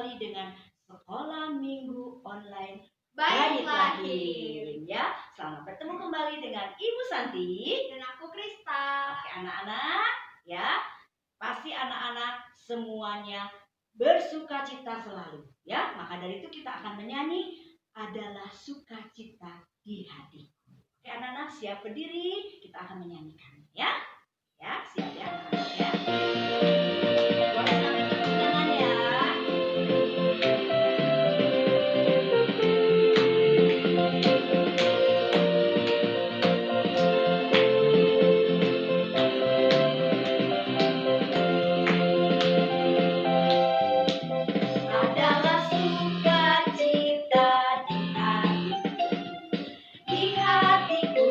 kembali dengan Sekolah Minggu Online Bait Lahir. Ya, selamat bertemu kembali dengan Ibu Santi dan aku Krista. Oke, anak-anak, ya, pasti anak-anak semuanya bersukacita selalu, ya. Maka dari itu kita akan menyanyi adalah sukacita di hatiku. Oke, anak-anak siap berdiri, kita akan menyanyikan, ya. Ya, siap ya anak-anak ya. Boleh sambil tepuk tangan ya. Adalah sukacita di hatiku,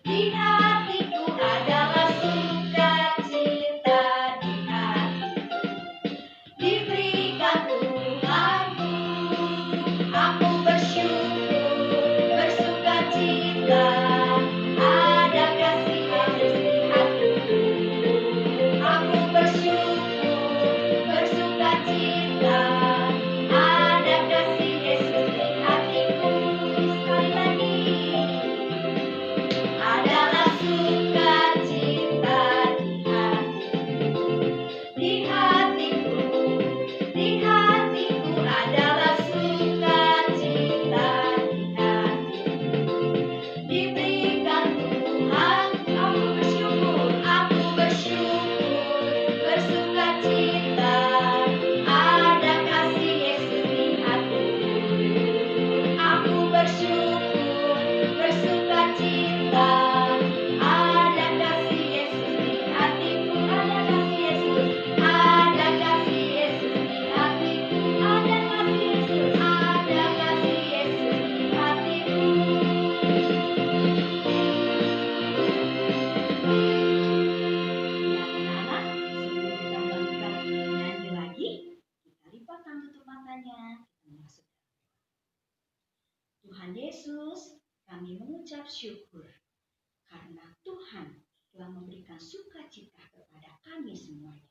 di hatiku adalah sukacita di hatiku. Diberikan Tuhanku, aku bersyukur, bersukacita, ada kasih Yesus di hatiku. Aku bersyukur, bersukacita, ada kasih Yesus di hatiku. Sekali lagi, adalah sukacita di hatiku, di hatiku, di hatiku adalah sukacita di hatiku. Diberikan Tuhan, aku bersyukur, bersukacita, ada kasih Yesus di hatiku. Aku bersyukur, bersukacita, ada kasih Yesus di hatiku. Ada kasih Yesus, ada kasih Yesus di hatiku. Ada kasih Yesus, ada kasih Yesus di hatiku. Ya anak-anak, sebelum kita melanjutkan nyanyi lagi, kita lipatkan tutup matanya. Kita masuk. Tuhan Yesus, kami mengucap syukur karena Tuhan telah memberikan sukacita kepada kami semuanya.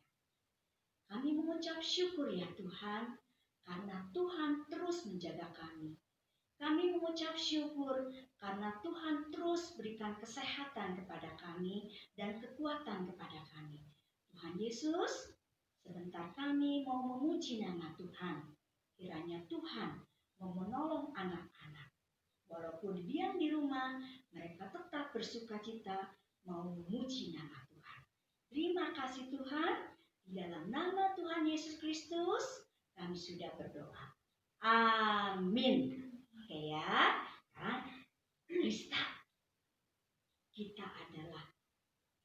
Kami mengucap syukur ya Tuhan, karena Tuhan terus menjaga kami. Kami mengucap syukur karena Tuhan terus berikan kesehatan kepada kami dan kekuatan kepada kami. Tuhan Yesus, sebentar kami mau memuji nama Tuhan. Kiranya Tuhan mau menolong anak-anak. Walaupun diam di rumah, mereka tetap bersukacita mau memuji nama Tuhan. Terima kasih Tuhan. Di dalam nama Tuhan Yesus Kristus, kami sudah berdoa. Amin. Oke ya. Sekarang Krista, kita adalah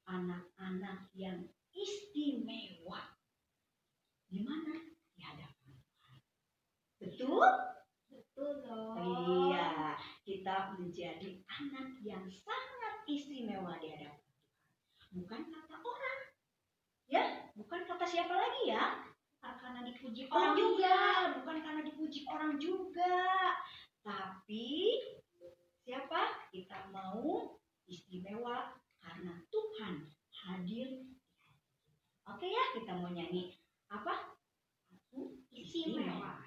anak-anak yang istimewa. Di mana? Di hadapan Tuhan. Betul? Betul dong. Iya, kita menjadi anak yang sangat istimewa di hadapan Tuhan. Bukan kata orang, ya, bukan kata siapa lagi ya? Bukan karena dipuji Orang orang juga, bukan karena dipuji orang juga. Tapi siapa? Kita mau istimewa karena Tuhan hadir. Oke ya, kita mau nyanyi apa? Aku istimewa.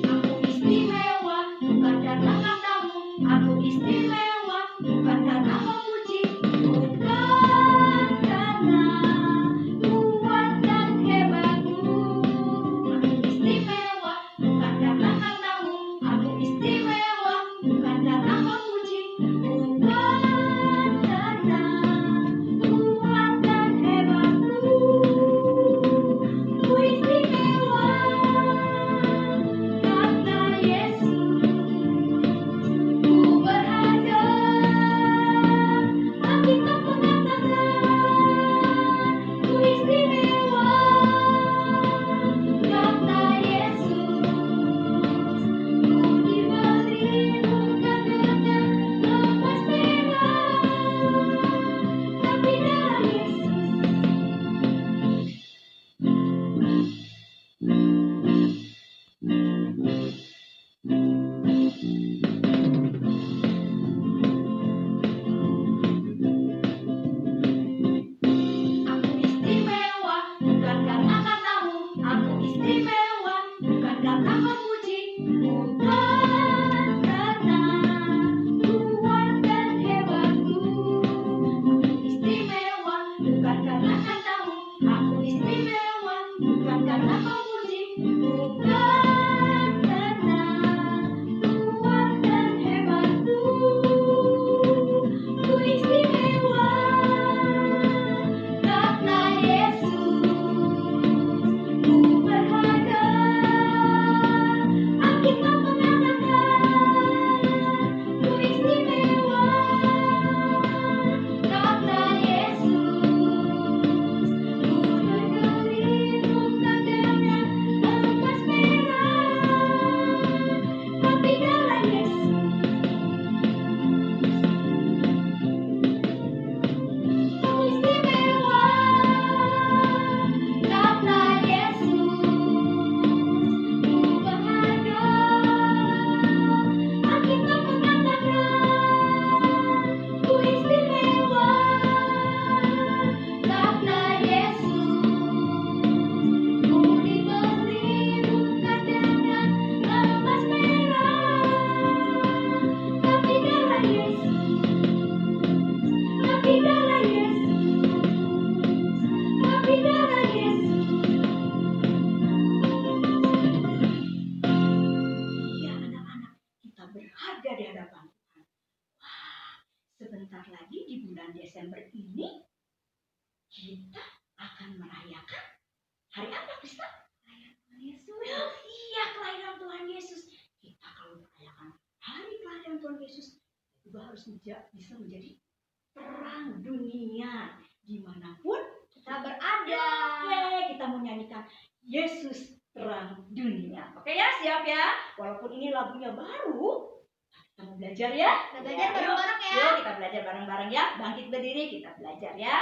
Aku istimewa bukan karena katamu, aku istimewa bukan karena memuji, bukan karena karena kau puji, bukan karena kuat dan hebatku. Aku istimewa, bukan karena katamu. Aku istimewa, bukan karena kau puji, bukan karena kuat dan hebatku. Ku istimewa karena Yesus. Ku berharga. Alkitab mengatakan ku istimewa karena Yesus. Ku bergelir bukan dengan emas perak, tapi darah Yesus. Ku istimewa karena Yesus. Ku berharga. Alkitab mengatakan ku istimewa karena Yesus. Ku dibeli bukan dengan emas perak, tapi darah Yesus. Tapi darah Yesus. Tapi darah Yesus. Ya anak-anak, kita berharga di hadapan Tuhan. Wah, sebentar lagi di bulan Desember ini kita akan merayakan hari apa, Krista? Kelahiran Tuhan Yesus. Iya, kelahiran Tuhan Yesus. Kita kalau merayakan hari kelahiran Tuhan Yesus, juga harus bisa menjadi terang dunia dimanapun Kita berada. Oke, kita mau nyanyikan Yesus terang dunia. Oke ya, siap ya? Walaupun ini lagunya baru, kita mau belajar ya. Kita belajar Yuk, bareng-bareng ya. Yuk, kita belajar bareng-bareng ya. Bangkit berdiri, kita belajar ya.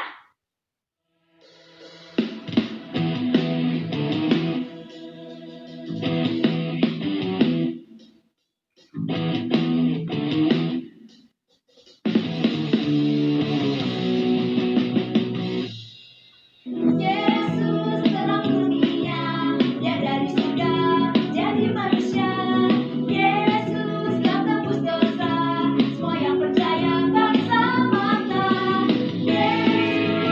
Yesus terang dunia, Dia dari surga jadi manusia. Yesus yang tebus dosa, semua yang percaya bagi selamatan. Yesus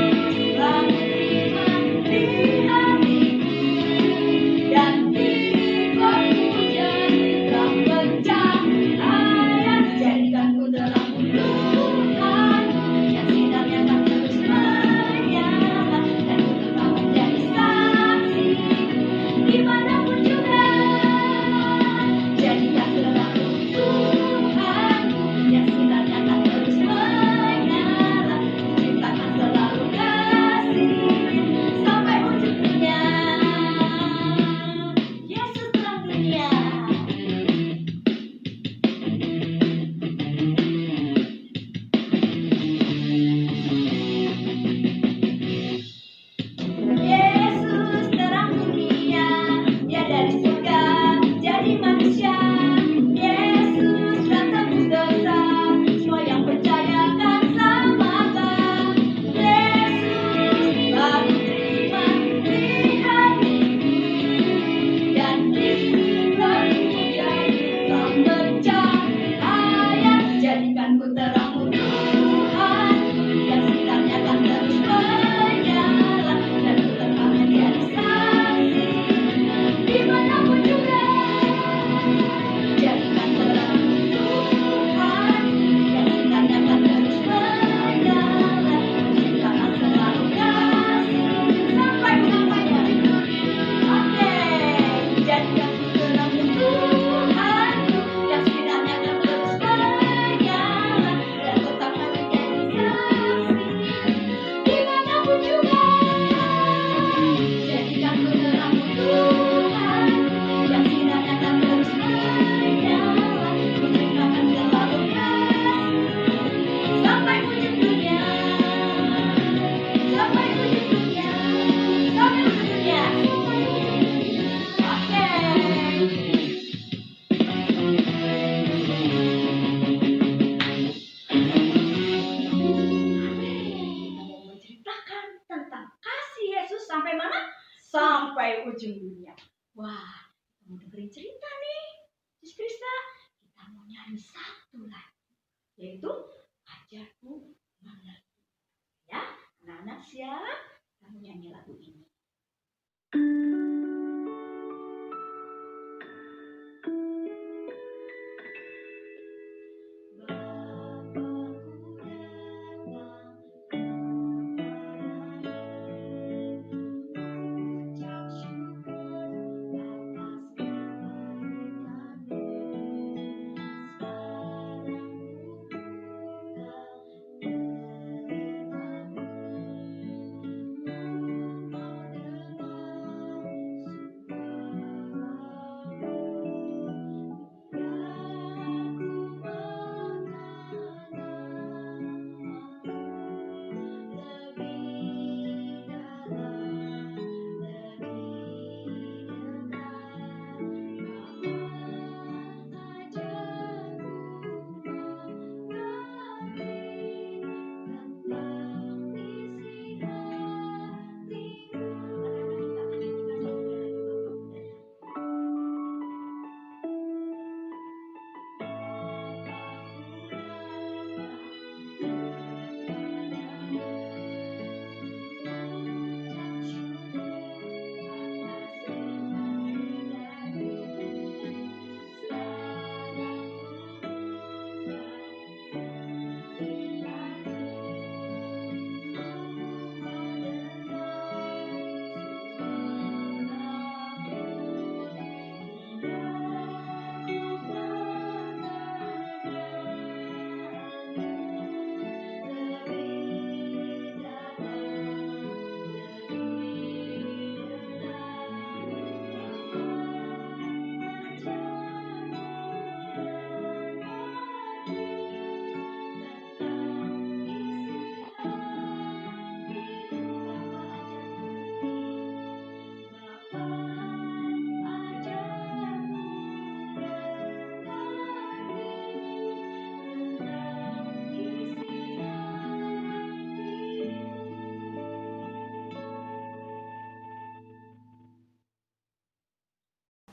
cerita nih, Sis Krista. Kita mau nyanyi satu lagi, yaitu Ajarku Mengerti. Ya, anak-anak siap? Kamu nyanyi lagu ini.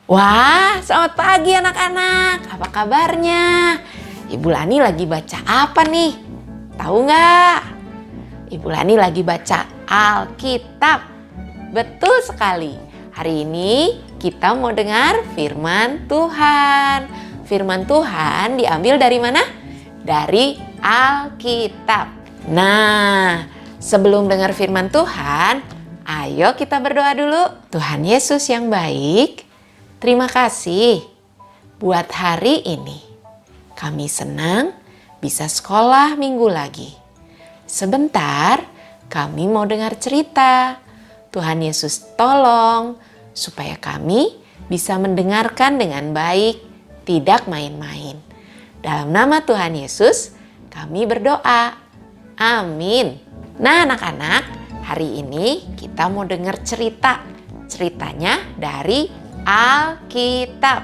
Wah, selamat pagi anak-anak. Apa kabarnya? Ibu Lani lagi baca apa nih? Tahu nggak? Ibu Lani lagi baca Alkitab. Betul sekali. Hari ini kita mau dengar firman Tuhan. Firman Tuhan diambil dari mana? Dari Alkitab. Nah, sebelum dengar firman Tuhan, ayo kita berdoa dulu. Tuhan Yesus yang baik, terima kasih buat hari ini. Kami senang bisa sekolah minggu lagi. Sebentar kami mau dengar cerita. Tuhan Yesus tolong supaya kami bisa mendengarkan dengan baik, tidak main-main. Dalam nama Tuhan Yesus kami berdoa. Amin. Nah anak-anak, hari ini kita mau dengar cerita. Ceritanya dari Alkitab.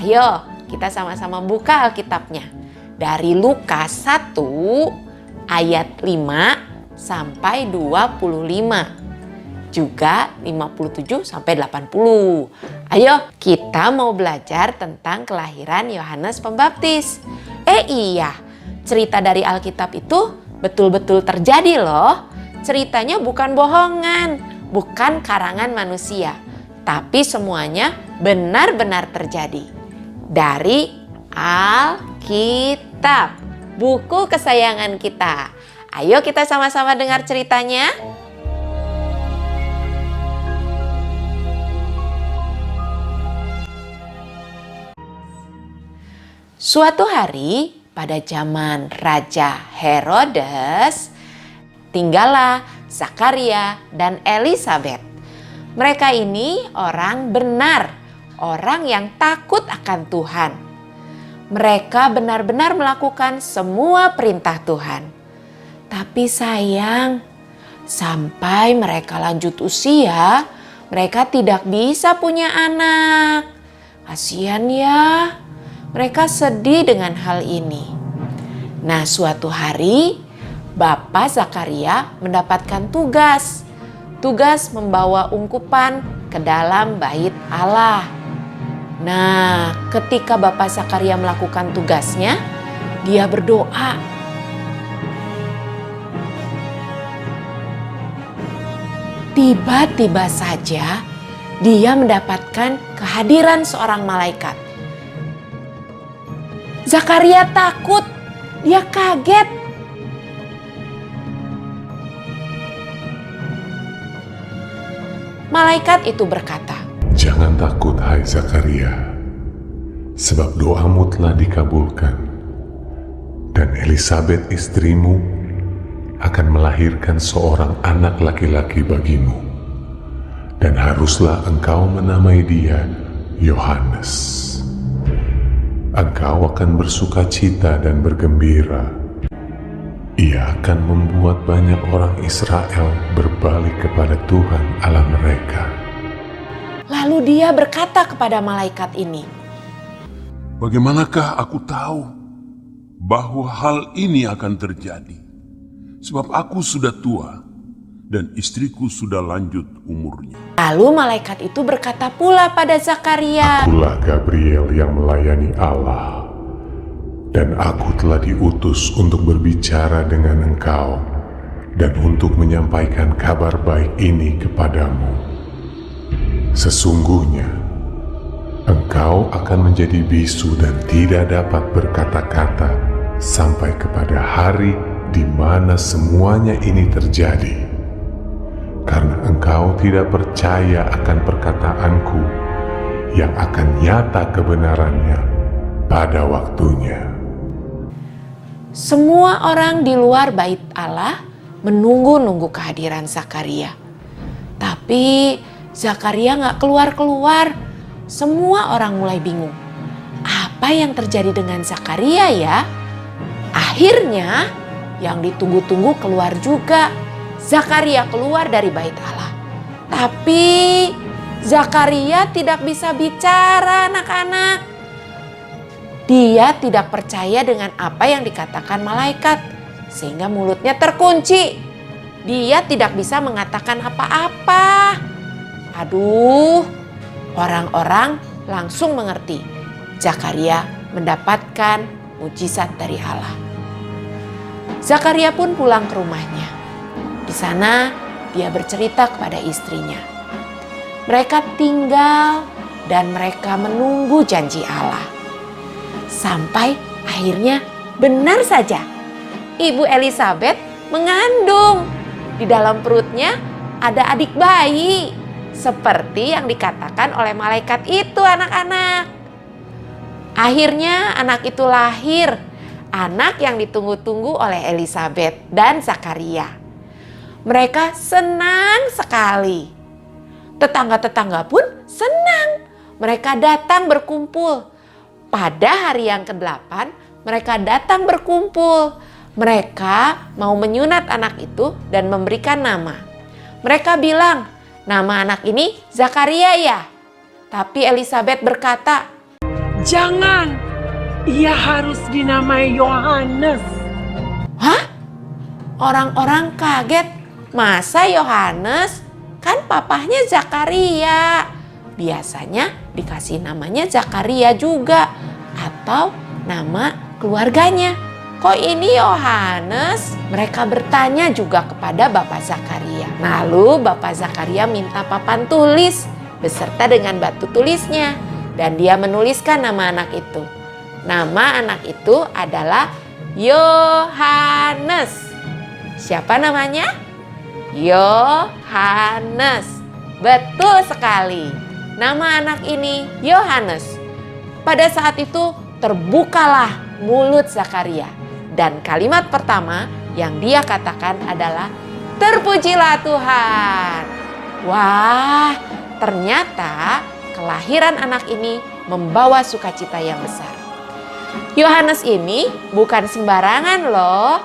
Ayo kita sama-sama buka Alkitabnya. Dari Lukas 1 ayat 5 sampai 25. Juga 57 sampai 80. Ayo kita mau belajar tentang kelahiran Yohanes Pembaptis. Iya, cerita dari Alkitab itu betul-betul terjadi loh. Ceritanya bukan bohongan, bukan karangan manusia. Tapi semuanya benar-benar terjadi. Dari Alkitab, buku kesayangan kita. Ayo kita sama-sama dengar ceritanya. Suatu hari pada zaman Raja Herodes, tinggallah Zakaria dan Elisabet. Mereka ini orang benar, orang yang takut akan Tuhan. Mereka benar-benar melakukan semua perintah Tuhan. Tapi sayang, sampai mereka lanjut usia, mereka tidak bisa punya anak. Kasihan ya, mereka sedih dengan hal ini. Nah, suatu hari Bapak Zakaria mendapatkan tugas membawa ungkupan ke dalam bait Allah. Nah, ketika Bapak Zakaria melakukan tugasnya, dia berdoa. Tiba-tiba saja dia mendapatkan kehadiran seorang malaikat. Zakaria takut, dia kaget. Malaikat itu berkata, "Jangan takut, hai Zakaria, sebab doamu telah dikabulkan, dan Elisabet istrimu akan melahirkan seorang anak laki-laki bagimu, dan haruslah engkau menamai dia Yohanes. Engkau akan bersukacita dan bergembira. Ia akan membuat banyak orang Israel berbalik kepada Tuhan Allah mereka." Lalu dia berkata kepada malaikat ini, Bagaimanakah aku tahu bahwa hal ini akan terjadi? Sebab aku sudah tua dan istriku sudah lanjut umurnya. Lalu malaikat itu berkata pula pada Zakaria, "Akulah Gabriel yang melayani Allah, dan aku telah diutus untuk berbicara dengan engkau dan untuk menyampaikan kabar baik ini kepadamu. Sesungguhnya, engkau akan menjadi bisu dan tidak dapat berkata-kata sampai kepada hari di mana semuanya ini terjadi, karena engkau tidak percaya akan perkataanku yang akan nyata kebenarannya pada waktunya." semua orang di luar bait Allah menunggu-nunggu kehadiran Zakaria. Tapi Zakaria gak keluar-keluar. Semua orang mulai bingung. Apa yang terjadi dengan Zakaria ya? Akhirnya yang ditunggu-tunggu keluar juga. Zakaria keluar dari bait Allah. Tapi Zakaria tidak bisa bicara, anak-anak. Dia tidak percaya dengan apa yang dikatakan malaikat, sehingga mulutnya terkunci. Dia tidak bisa mengatakan apa-apa. Aduh, orang-orang langsung mengerti. Zakaria mendapatkan mujizat dari Allah. Zakaria pun pulang ke rumahnya. Di sana dia bercerita kepada istrinya. Mereka tinggal dan mereka menunggu janji Allah. Sampai akhirnya benar saja Ibu Elisabet mengandung. Di dalam perutnya ada adik bayi. Seperti yang dikatakan oleh malaikat itu, anak-anak. Akhirnya anak itu lahir. Anak yang ditunggu-tunggu oleh Elisabet dan Zakaria. Mereka senang sekali. Tetangga-tetangga pun senang. Mereka datang berkumpul. Pada hari yang ke-8 mereka datang berkumpul. Mereka mau menyunat anak itu dan memberikan nama. Mereka bilang, nama anak ini Zakaria ya? Tapi Elisabet berkata, "Jangan, ia harus dinamai Yohanes." Hah? Orang-orang kaget. Masa Yohanes? Kan papahnya Zakaria. Biasanya dikasih namanya Zakaria juga. Atau nama keluarganya. Kok ini Yohanes? Mereka bertanya juga kepada Bapak Zakaria. Lalu Bapak Zakaria minta papan tulis beserta dengan batu tulisnya. Dan dia menuliskan nama anak itu. Nama anak itu adalah Yohanes. Siapa namanya? Yohanes. Betul sekali. Nama anak ini Yohanes. Pada saat itu terbukalah mulut Zakaria. Dan kalimat pertama yang dia katakan adalah, "Terpujilah Tuhan." Wah, ternyata kelahiran anak ini membawa sukacita yang besar. Yohanes ini bukan sembarangan loh.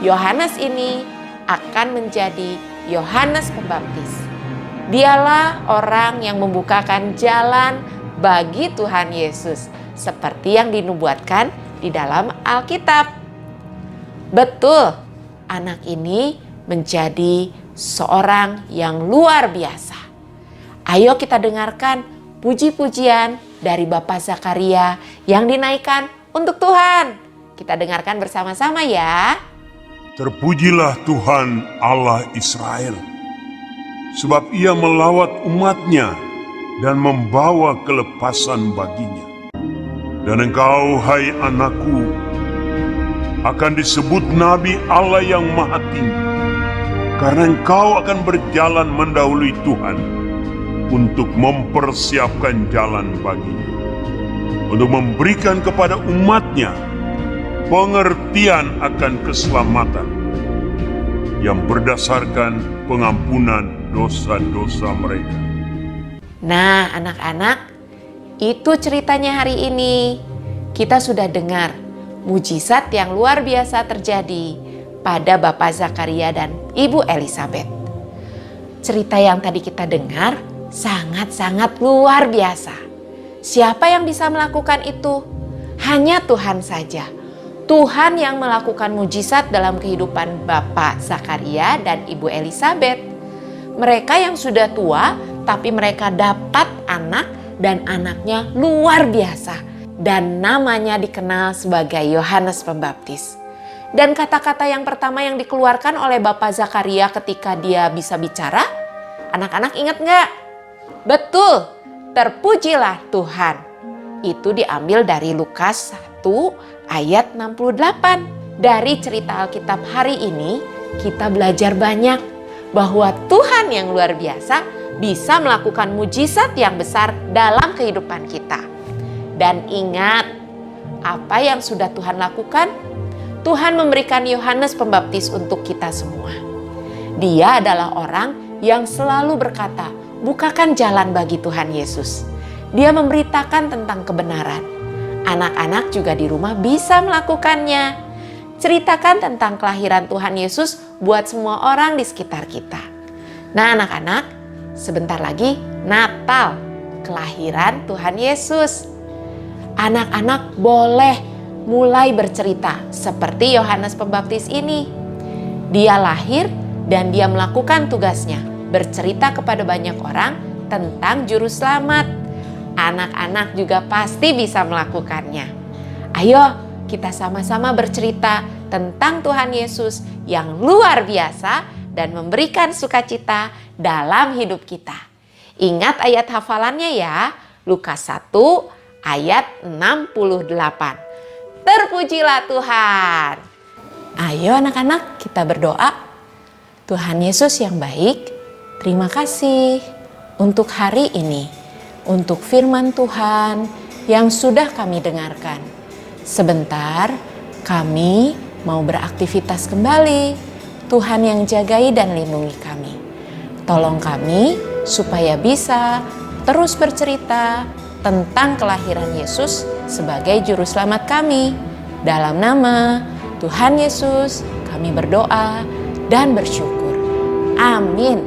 Yohanes ini akan menjadi Yohanes Pembaptis. Dialah orang yang membukakan jalan bagi Tuhan Yesus, seperti yang dinubuatkan di dalam Alkitab. Betul, anak ini menjadi seorang yang luar biasa. Ayo kita dengarkan puji-pujian dari Bapak Zakaria yang dinaikkan untuk Tuhan. Kita dengarkan bersama-sama ya. Terpujilah Tuhan Allah Israel, sebab Ia melawat umatnya dan membawa kelepasan baginya. Dan engkau, hai anakku, akan disebut Nabi Allah yang Maha Tinggi, karena engkau akan berjalan mendahului Tuhan untuk mempersiapkan jalan baginya, untuk memberikan kepada umatnya pengertian akan keselamatan yang berdasarkan pengampunan dosa-dosa mereka. Nah, anak-anak, itu ceritanya hari ini. Kita sudah dengar mujizat yang luar biasa terjadi pada Bapak Zakaria dan Ibu Elisabet. Cerita yang tadi kita dengar sangat-sangat luar biasa. Siapa yang bisa melakukan itu? Hanya Tuhan saja. Tuhan yang melakukan mujizat dalam kehidupan Bapak Zakaria dan Ibu Elisabet. Mereka yang sudah tua, tapi mereka dapat anak dan anaknya luar biasa. Dan namanya dikenal sebagai Yohanes Pembaptis. Dan kata-kata yang pertama yang dikeluarkan oleh Bapak Zakaria ketika dia bisa bicara, anak-anak ingat nggak? Betul, terpujilah Tuhan. Itu diambil dari Lukas 1 ayat 68. Dari cerita Alkitab hari ini, kita belajar banyak bahwa Tuhan yang luar biasa bisa melakukan mujizat yang besar dalam kehidupan kita. Dan ingat, apa yang sudah Tuhan lakukan? Tuhan memberikan Yohanes Pembaptis untuk kita semua. Dia adalah orang yang selalu berkata, bukakan jalan bagi Tuhan Yesus. Dia memberitakan tentang kebenaran. Anak-anak juga di rumah bisa melakukannya. Ceritakan tentang kelahiran Tuhan Yesus buat semua orang di sekitar kita. Nah, anak-anak, sebentar lagi Natal, kelahiran Tuhan Yesus. Anak-anak boleh mulai bercerita seperti Yohanes Pembaptis ini. Dia lahir dan dia melakukan tugasnya, bercerita kepada banyak orang tentang juru selamat. Anak-anak juga pasti bisa melakukannya. Ayo kita sama-sama bercerita tentang Tuhan Yesus yang luar biasa dan memberikan sukacita dalam hidup kita. Ingat ayat hafalannya ya, Lukas 1 ayat 68. Terpujilah Tuhan. Ayo anak-anak kita berdoa. Tuhan Yesus yang baik, terima kasih untuk hari ini, untuk firman Tuhan yang sudah kami dengarkan. Sebentar kami mau beraktivitas kembali. Tuhan yang jagai dan lindungi kami. Tolong kami supaya bisa terus bercerita tentang kelahiran Yesus sebagai juru selamat kami. Dalam nama Tuhan Yesus kami berdoa dan bersyukur. Amin.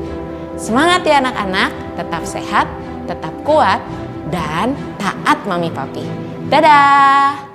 Semangat ya anak-anak, tetap sehat, tetap kuat, dan taat mami papi. Dadah.